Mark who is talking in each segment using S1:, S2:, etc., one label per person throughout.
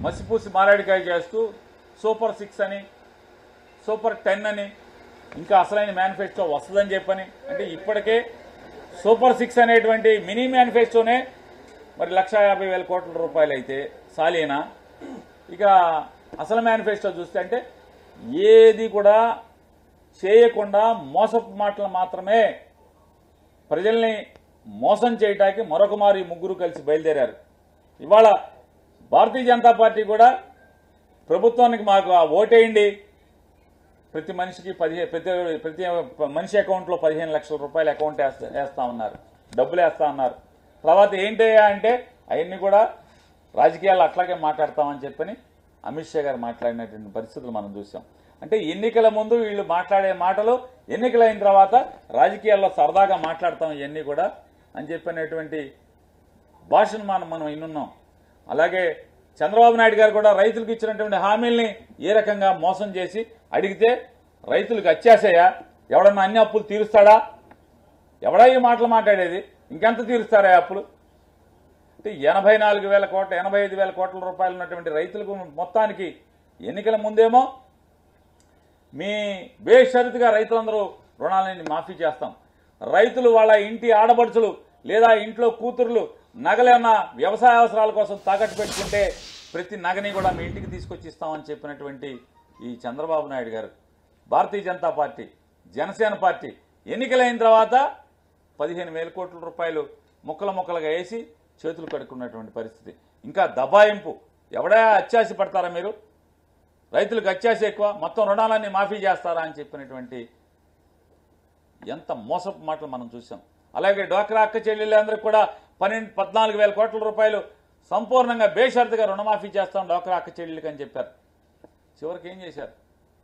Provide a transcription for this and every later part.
S1: మసిపూసి మారేడుకాయ చేస్తూ సూపర్ 6 అని సూపర్ 10 అని ఇంకా అసలైన మేనిఫెస్టో వస్తుందని చెప్పని అంటే ఇప్పటికే సూపర్ 6 అనేటువంటి మినీ మేనిఫెస్టోనే మరి 1,50,000 కోట్ల రూపాయలు అయితే సాలీనా ఇక అసలు మేనిఫెస్టో చూస్తే అంటే ఏది కూడా చేయకుండా మోసపు మాటలు మాత్రమే ప్రజల్ని మోసం చేయడానికి మరొక మారు ఈ ముగ్గురు కలిసి బయలుదేరారు. ఇవాళ భారతీయ జనతా పార్టీ కూడా ప్రభుత్వానికి మాకు ఓటేయండి ప్రతి మనిషికి ప్రతి మనిషి అకౌంట్లో 15 లక్షల రూపాయలు అకౌంట్ వేస్తా ఉన్నారు, డబ్బులు వేస్తా ఉన్నారు. తర్వాత ఏంటయ్యా అంటే అవన్నీ కూడా రాజకీయాలు అట్లాగే మాట్లాడతామని చెప్పని అమిత్ షా గారు మాట్లాడినటువంటి పరిస్థితులు మనం చూసాం. అంటే ఎన్నికల ముందు వీళ్ళు మాట్లాడే మాటలు ఎన్నికలైన తర్వాత రాజకీయాల్లో సరదాగా మాట్లాడతాం ఇవన్నీ కూడా అని చెప్పినటువంటి భాషను మనం వినున్నాం. అలాగే చంద్రబాబు నాయుడు గారు కూడా రైతులకు ఇచ్చినటువంటి హామీల్ని ఏ రకంగా మోసం చేసి అడిగితే రైతులకు వచ్చేసాయా, ఎవడన్నా అన్ని అప్పులు తీరుస్తాడా, ఎవడా ఈ మాటలు మాట్లాడేది, ఇంకెంత తీరుస్తారా అప్పులు అంటే 84,000 కోట్ల 85,000 కోట్ల రూపాయలు ఉన్నటువంటి రైతులకు మొత్తానికి ఎన్నికల ముందేమో మీ బేషరతుగా రైతులందరూ రుణాలని మాఫీ చేస్తాం, రైతులు వాళ్ళ ఇంటి ఆడపడుచులు లేదా ఇంట్లో కూతుర్లు నగలేమన్నా వ్యవసాయ అవసరాల కోసం తాకట్టు పెట్టుకుంటే ప్రతి నగని కూడా మీ ఇంటికి తీసుకొచ్చి ఇస్తామని చెప్పినటువంటి ఈ చంద్రబాబు నాయుడు గారు భారతీయ జనతా పార్టీ జనసేన పార్టీ ఎన్నికలైన తర్వాత 15,000 కోట్ల రూపాయలు ముక్కలుగా వేసి చేతులు కడుక్కున్నటువంటి పరిస్థితి. ఇంకా దబాయింపు, ఎవడా అత్యాశ పడతారా మీరు, రైతులకు అత్యాశ ఎక్కువ, మొత్తం రుణాలన్నీ మాఫీ చేస్తారా అని చెప్పినటువంటి ఎంత మోసపు మాటలు మనం చూసాం. అలాగే డ్వాక్రా అక్క చెల్లెళ్ళందరికీ కూడా 14,000 కోట్ల రూపాయలు సంపూర్ణంగా బేషరతుగా రుణమాఫీ చేస్తాం డ్వాక్రా అక్క చెల్లెళ్ళకి అని చెప్పారు. చివరికి ఏం చేశారు,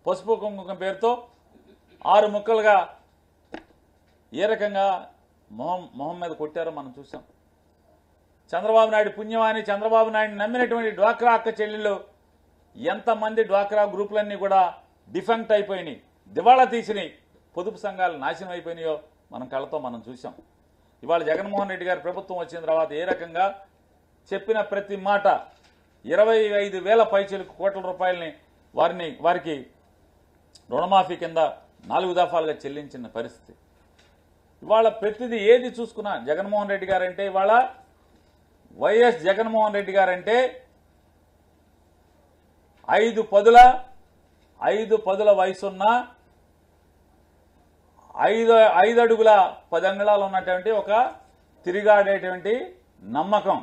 S1: పసుపు కుంకుమ పేరుతో 6 ముక్కలుగా ఏ రకంగా మొహం మీద కొట్టారో మనం చూసాం. చంద్రబాబు నాయుడు పుణ్యమాని చంద్రబాబు నాయుడు నమ్మినటువంటి డ్వాక్రా అక్క చెల్లెళ్ళు ఎంతమంది డ్వాక్రా గ్రూపులన్నీ కూడా డిఫెక్ట్ అయిపోయినాయి, దివాళా తీసినాయి, పొదుపు సంఘాలు నాశనం అయిపోయినాయో మనం కళ్ళతో మనం చూసాం. ఇవాళ జగన్మోహన్ రెడ్డి గారి ప్రభుత్వం వచ్చిన తర్వాత ఏ రకంగా చెప్పిన ప్రతి మాట 25,000 పైచీలకు కోట్ల రూపాయలని వారికి రుణమాఫీ కింద 4 దఫాలుగా చెల్లించిన పరిస్థితి. ఇవాళ ప్రతిదీ ఏది చూసుకున్నా జగన్మోహన్ రెడ్డి గారంటే ఇవాళ వైఎస్ జగన్మోహన్ రెడ్డి గారంటే 5 పదుల వయసున్న 5 అడుగుల 10 అంగుళాలు ఉన్నటువంటి ఒక తిరిగాడేటువంటి నమ్మకం,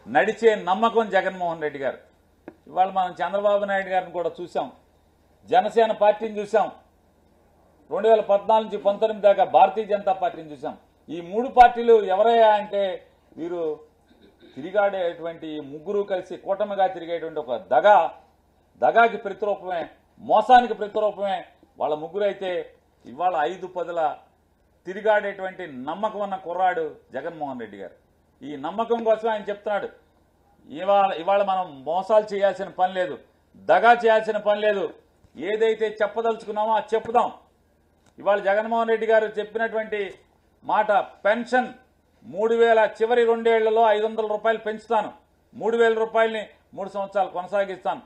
S1: నడిచే నమ్మకం జగన్మోహన్ రెడ్డి గారు. ఇవాళ మనం చంద్రబాబు నాయుడు గారిని కూడా చూసాం, జనసేన పార్టీని చూసాం, 2014 నుంచి 19 దాకా భారతీయ జనతా పార్టీని చూసాం. ఈ 3 పార్టీలు ఎవరయ్యా అంటే వీరు తిరిగాడేటువంటి ముగ్గురు కలిసి కూటమిగా తిరిగేటువంటి ఒక దగాకి ప్రతిరూపమే, మోసానికి ప్రతిరూపమే వాళ్ళ ముగ్గురు. అయితే ఇవాళ 5 పదుల తిరిగాడేటువంటి నమ్మకం ఉన్న కుర్రాడు జగన్మోహన్ రెడ్డి గారు. ఈ నమ్మకం కోసం ఆయన చెప్తున్నాడు ఇవాళ మనం మోసాలు చేయాల్సిన పని లేదు, దగా చేయాల్సిన పని లేదు, ఏదైతే చెప్పదలుచుకున్నామో అది చెప్పుదాం. ఇవాళ జగన్మోహన్ రెడ్డి గారు చెప్పినటువంటి మాట, పెన్షన్ 3,000 చివరి 2 ఏళ్లలో 500 రూపాయలు పెంచుతాను, 3,000 రూపాయలని 3 సంవత్సరాలు కొనసాగిస్తాను,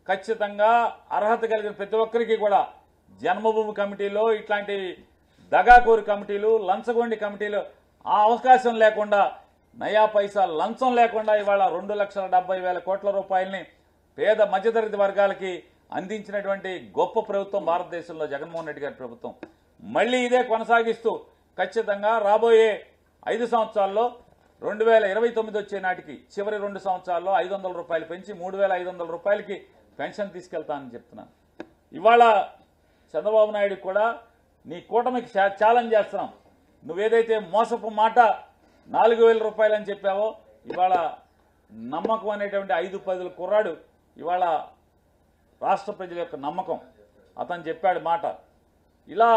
S1: ఖచ్చితంగా అర్హత కలిగిన ప్రతి ఒక్కరికి కూడా జన్మభూమి కమిటీలో ఇట్లాంటి దగాకోరు కమిటీలు, లంచగొండి కమిటీలు ఆ అవకాశం లేకుండా నయా పైసా లంచం లేకుండా ఇవాళ 2,70,000 కోట్ల రూపాయలని పేద మధ్యతరగతి వర్గాలకి అందించినటువంటి గొప్ప ప్రభుత్వం భారతదేశంలో జగన్మోహన్ రెడ్డి గారి ప్రభుత్వం. మళ్లీ ఇదే కొనసాగిస్తూ ఖచ్చితంగా రాబోయే 5 సంవత్సరాల్లో 2029 వచ్చే నాటికి చివరి 2 సంవత్సరాల్లో 500 రూపాయలు పెంచి 3,500 రూపాయలకి పెన్షన్ తీసుకెళ్తానని చెప్తున్నాను. ఇవాళ చంద్రబాబు నాయుడు కూడా నీ కూటమికి ఛాలెంజ్ చేస్తున్నాం, నువ్వేదైతే మోసపు మాట 4,000 రూపాయలు అని చెప్పావో ఇవాళ నమ్మకం అనేటువంటి 5 పదుల కుర్రాడు ఇవాళ రాష్ట్ర ప్రజల యొక్క నమ్మకం. అతను చెప్పాడు మాట. ఇలా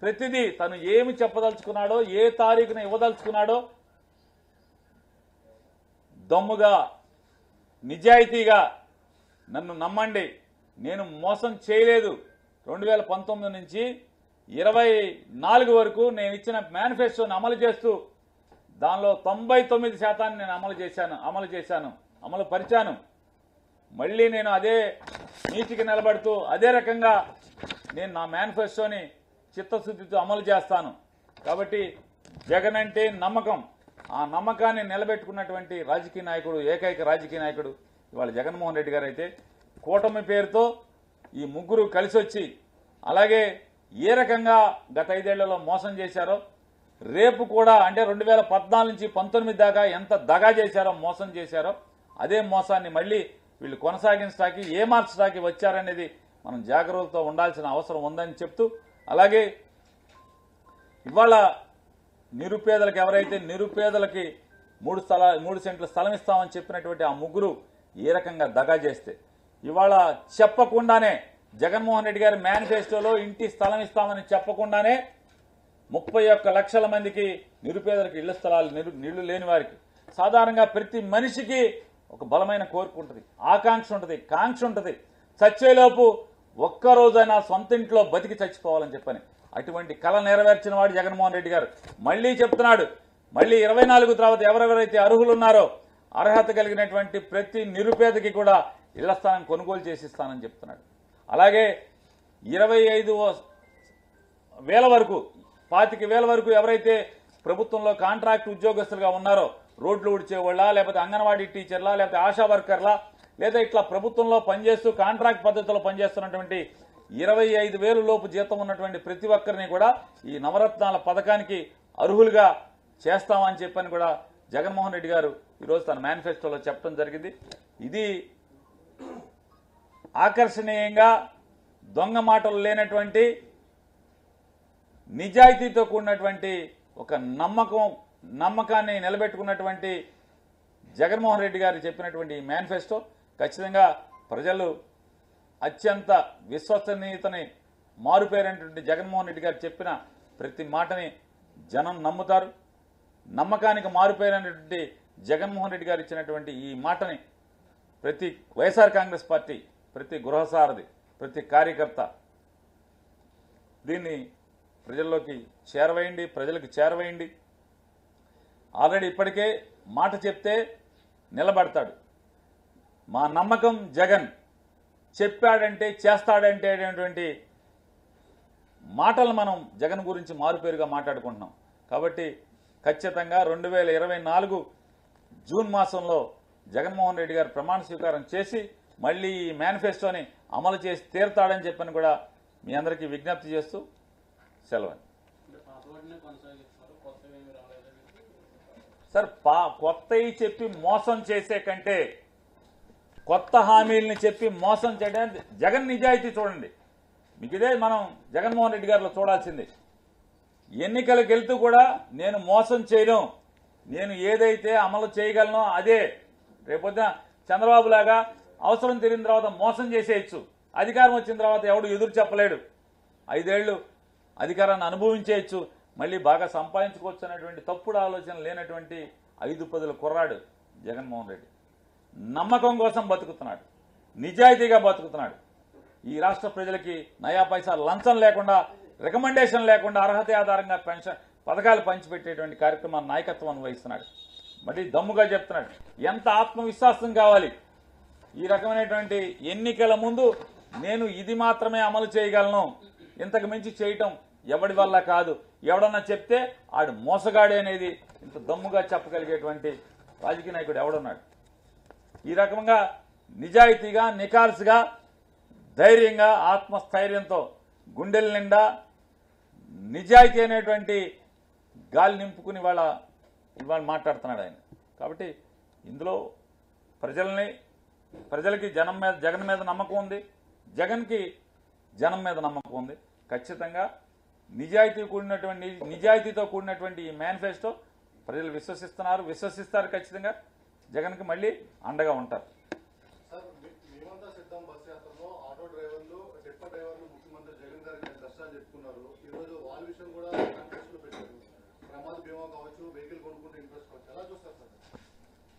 S1: ప్రతిదీ తను ఏమి చెప్పదలుచుకున్నాడో, ఏ తారీఖున ఇవ్వదలుచుకున్నాడో దమ్ముగా నిజాయితీగా నన్ను నమ్మండి, నేను మోసం చేయలేదు, 2019 నుంచి 24 వరకు నేను ఇచ్చిన మేనిఫెస్టోని అమలు చేస్తూ దానిలో 99% నేను అమలు పరిచాను. మళ్ళీ నేను అదే నీతికి నిలబడుతూ అదే రకంగా నేను నా మేనిఫెస్టోని చిత్తశుద్ధితో అమలు చేస్తాను. కాబట్టి జగన్ అంటే నమ్మకం. ఆ నమ్మకాన్ని నిలబెట్టుకున్నటువంటి రాజకీయ నాయకుడు, ఏకైక రాజకీయ నాయకుడు ఇవాళ జగన్మోహన్ రెడ్డి గారు అయితే కూటమి పేరుతో ఈ ముగ్గురు కలిసి వచ్చి అలాగే ఏ రకంగా గత 5 ఏళ్లలో మోసం చేశారో రేపు కూడా అంటే 2014 నుంచి 19 దాకా ఎంత దగా చేశారో మోసం చేశారో అదే మోసాన్ని మళ్ళీ వీళ్ళు కొనసాగించడానికి ఏమార్చడానికి వచ్చారనేది మనం జాగ్రత్తతో ఉండాల్సిన అవసరం ఉందని చెప్తూ అలాగే ఇవాళ నిరుపేదలకు ఎవరైతే నిరుపేదలకి 3 సెంట్ల స్థలం ఇస్తామని చెప్పినటువంటి ఆ ముగ్గురు ఏ రకంగా దగా చేస్తే ఇవాళ చెప్పకుండానే జగన్మోహన్ రెడ్డి గారి మేనిఫెస్టోలో ఇంటి స్థలం ఇస్తామని చెప్పకుండానే 31 లక్షల మందికి నిరుపేదలకు ఇళ్ల స్థలాలు నీళ్లు లేని వారికి సాధారణంగా ప్రతి మనిషికి ఒక బలమైన కోరిక ఉంటుంది, ఆకాంక్ష ఉంటుంది, కాంక్ష ఉంటుంది. చచ్చేలోపు ఒక్కరోజైనా సొంత ఇంట్లో బతికి చచ్చిపోవాలని చెప్పని అటువంటి కళ నెరవేర్చిన వాడు జగన్మోహన్ రెడ్డి గారు. మళ్లీ చెప్తున్నాడు, మళ్లీ 24 తర్వాత ఎవరెవరైతే అర్హులు ఉన్నారో అర్హత కలిగినటువంటి ప్రతి నిరుపేదకి కూడా ఇళ్ల స్థానం కొనుగోలు చేసిస్తానని చెప్తున్నాడు. అలాగే 25,000 వరకు 25,000 వరకు ఎవరైతే ప్రభుత్వంలో కాంట్రాక్ట్ ఉద్యోగస్తులుగా ఉన్నారో రోడ్లు ఊడ్చేవాళ్ళ లేకపోతే అంగన్వాడీ టీచర్లా లేకపోతే ఆశా వర్కర్లా లేదా ఇట్లా ప్రభుత్వంలో పనిచేస్తూ కాంట్రాక్ట్ పద్ధతిలో పనిచేస్తున్నటువంటి 25,000 లోపు జీతం ఉన్నటువంటి ప్రతి ఒక్కరిని కూడా ఈ నవరత్నాల పథకానికి అర్హులుగా చేస్తామని చెప్పని కూడా జగన్మోహన్ రెడ్డి గారు ఈరోజు తన మేనిఫెస్టోలో చెప్పడం జరిగింది. ఇది ఆకర్షణీయంగా దొంగ మాటలు లేనటువంటి నిజాయితీతో కూడినటువంటి ఒక నమ్మకాన్ని నిలబెట్టుకున్నటువంటి జగన్మోహన్ రెడ్డి గారు చెప్పినటువంటి మేనిఫెస్టో ఖచ్చితంగా ప్రజలు అత్యంత విశ్వసనీయతని మారుపేరైనటువంటి జగన్మోహన్ రెడ్డి గారు చెప్పిన ప్రతి మాటని జనం నమ్ముతారు. నమ్మకానికి మారుపేరైనటువంటి జగన్మోహన్ రెడ్డి గారు ఇచ్చినటువంటి ఈ మాటని ప్రతి వైఎస్ఆర్ కాంగ్రెస్ పార్టీ, ప్రతి గృహసారథి, ప్రతి కార్యకర్త దీన్ని ప్రజల్లోకి చేరవేయండి, ప్రజలకు చేరవేయండి. ఆల్రెడీ ఇప్పటికే మాట చెప్తే నిలబడతాడు. మా నమ్మకం జగన్, చెప్పాడంటే చేస్తాడంటే అనేటువంటి మాటలు మనం జగన్ గురించి మారుపేరుగా మాట్లాడుకుంటున్నాం. కాబట్టి ఖచ్చితంగా 2024 జూన్ మాసంలో జగన్మోహన్ రెడ్డి గారు ప్రమాణ స్వీకారం చేసి మళ్లీ ఈ మేనిఫెస్టోని అమలు చేసి తీరుతాడని చెప్పని కూడా మీ అందరికీ విజ్ఞప్తి చేస్తూ సెలవు. సార్ కొత్తవి చెప్పి మోసం చేసే కంటే కొత్త హామీల్ని చెప్పి మోసం చేయడానికి జగన్ నిజాయితీ చూడండి. మీకు ఇదే మనం జగన్మోహన్ రెడ్డి గారిలో చూడాల్సింది. ఎన్నికలకు వెళ్తూ కూడా నేను మోసం చేయను, నేను ఏదైతే అమలు చేయగలనో అదే. రేపొద్దున చంద్రబాబు లాగా అవసరం తీరిన తర్వాత మోసం చేసేయచ్చు, అధికారం వచ్చిన తర్వాత ఎవడు ఎదురు చెప్పలేడు, 5 ఏళ్లు అధికారాన్ని అనుభవించేయచ్చు, మళ్ళీ బాగా సంపాదించుకోవచ్చు అనేటువంటి తప్పుడు ఆలోచన లేనటువంటి 5 పదుల కుర్రాడు జగన్మోహన్ రెడ్డి. నమ్మకం కోసం బతుకుతున్నాడు, నిజాయితీగా బతుకుతున్నాడు. ఈ రాష్ట్ర ప్రజలకి నయా పైసా లంచం లేకుండా, రికమెండేషన్ లేకుండా అర్హత ఆధారంగా పెన్షన్ పథకాలు పంచిపెట్టేటువంటి కార్యక్రమాన్ని నాయకత్వం వహిస్తున్నాడు. మరి దమ్ముగా చెప్తున్నాడు. ఎంత ఆత్మవిశ్వాసం కావాలి ఈ రకమైనటువంటి ఎన్నికల ముందు, నేను ఇది మాత్రమే అమలు చేయగలను, ఇంతకు మించి చేయటం ఎవడి వల్ల కాదు, ఎవడన్నా చెప్తే ఆడు మోసగాడే అనేది ఇంత దమ్ముగా చెప్పగలిగేటువంటి రాజకీయ నాయకుడు ఎవడున్నాడు? ఈ రకంగా నిజాయితీగా, నికార్సుగా, ధైర్యంగా, ఆత్మస్థైర్యంతో గుండెల నిండా నిజాయితీ అనేటువంటి గాలి నింపుకుని ఇవాళ మాట్లాడుతున్నాడు ఆయన. కాబట్టి ఇందులో ప్రజలకి జగన్ మీద నమ్మకం ఉంది, జగన్కి జనం మీద నమ్మకం ఉంది. ఖచ్చితంగా నిజాయితీతో కూడినటువంటి ఈ మేనిఫెస్టో ప్రజలు విశ్వసిస్తారు. ఖచ్చితంగా జగన్కి మళ్ళీ అండగా ఉంటారు.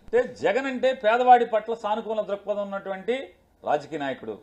S1: అంటే జగన్ అంటే పేదవాడి పట్ల సానుకూల దృక్పథం ఉన్నటువంటి రాజకీయ నాయకుడు.